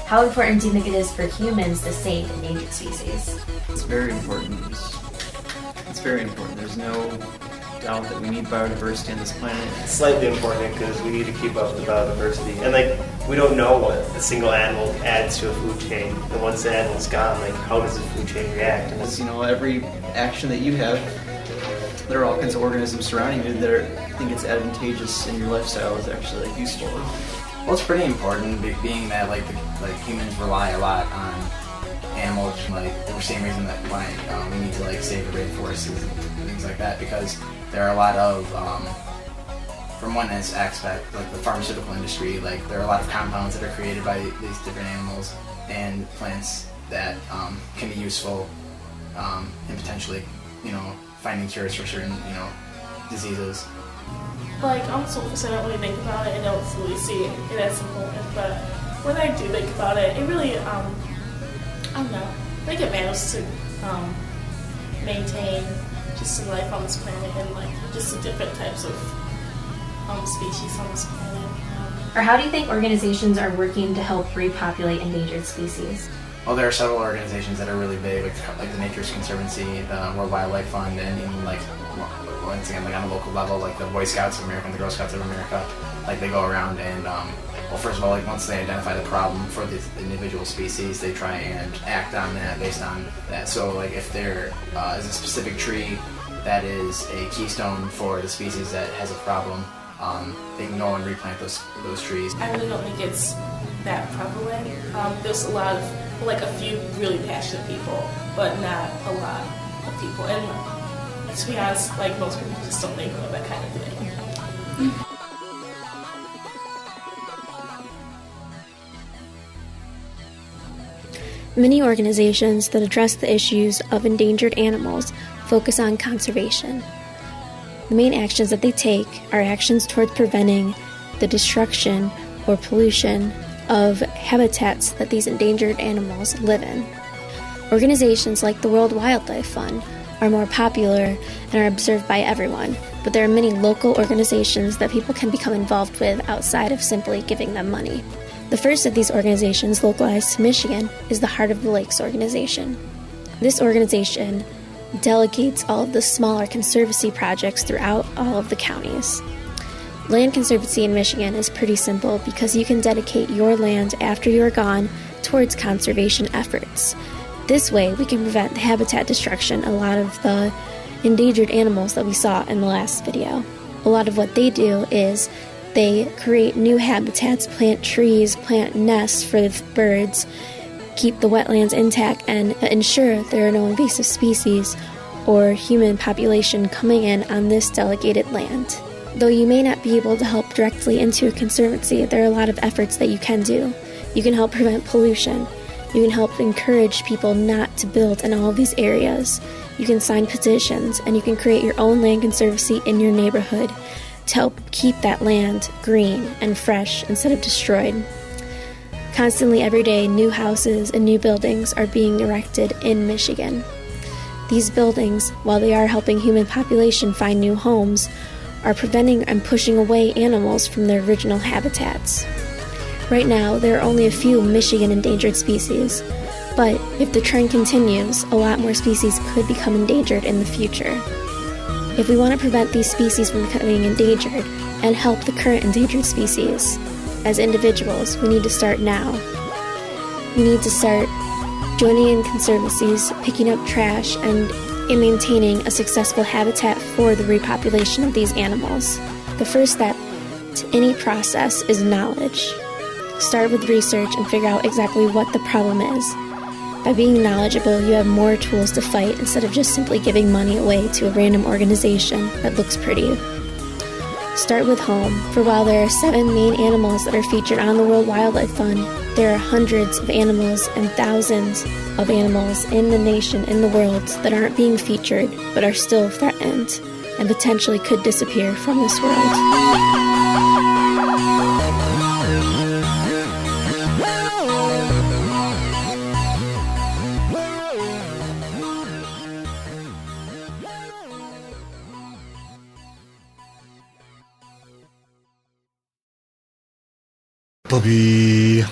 How important do you think it is for humans to save endangered species? It's very important. It's very important. There's no doubt that we need biodiversity on this planet. It's slightly important because we need to keep up the biodiversity. And we don't know what a single animal adds to a food chain. And once the animal's gone, how does the food chain react? And As every action that you have, there are all kinds of organisms surrounding you that think it's advantageous in your lifestyle is actually useful. Well, it's pretty important, being that humans rely a lot on animals, for the same reason that why we need to save the rainforests and things like that, because there are a lot of, from one aspect, the pharmaceutical industry, there are a lot of compounds that are created by these different animals and plants that can be useful in potentially, finding cures for certain, diseases. On the surface, I don't really think about it. I don't really see it as important, but when I do think about it, it really, I don't know, I think it matters to maintain just the life on this planet and just the different types of species on this planet. Or how do you think organizations are working to help repopulate endangered species? Well, there are several organizations that are really big, like the Nature's Conservancy, the World Wildlife Fund, and even once again, on a local level, the Boy Scouts of America and the Girl Scouts of America. They go around and, well, first of all, once they identify the problem for the individual species, they try and act on that based on that. So, if there is a specific tree that is a keystone for the species that has a problem, they can go and replant those trees. I really don't think it's that prevalent. There's a lot of, a few really passionate people, but not a lot of people. And to be honest, most people just don't think about that kind of thing. Many organizations that address the issues of endangered animals focus on conservation. The main actions that they take are actions towards preventing the destruction or pollution of habitats that these endangered animals live in. Organizations like the World Wildlife Fund are more popular and are observed by everyone, but there are many local organizations that people can become involved with outside of simply giving them money. The first of these organizations, localized to Michigan, is the Heart of the Lakes organization. This organization delegates all of the smaller conservancy projects throughout all of the counties. Land conservancy in Michigan is pretty simple because you can dedicate your land after you're gone towards conservation efforts. This way, we can prevent the habitat destruction of a lot of the endangered animals that we saw in the last video. A lot of what they do is they create new habitats, plant trees, plant nests for the birds, keep the wetlands intact, and ensure there are no invasive species or human population coming in on this delegated land. Though you may not be able to help directly into a conservancy, there are a lot of efforts that you can do. You can help prevent pollution. You can help encourage people not to build in all of these areas. You can sign petitions, and you can create your own land conservancy in your neighborhood to help keep that land green and fresh instead of destroyed. Constantly every day, new houses and new buildings are being erected in Michigan. These buildings, while they are helping human population find new homes, are preventing and pushing away animals from their original habitats. Right now, there are only a few Michigan endangered species, but if the trend continues, a lot more species could become endangered in the future. If we want to prevent these species from becoming endangered and help the current endangered species, as individuals, we need to start now. We need to start joining in conservancies, picking up trash, and in maintaining a successful habitat for the repopulation of these animals. The first step to any process is knowledge. Start with research and figure out exactly what the problem is. By being knowledgeable, you have more tools to fight instead of just simply giving money away to a random organization that looks pretty. Start with home, for while there are 7 main animals that are featured on the World Wildlife Fund, there are hundreds of animals and thousands of animals in the nation, in the world, that aren't being featured but are still threatened and potentially could disappear from this world. Bobby.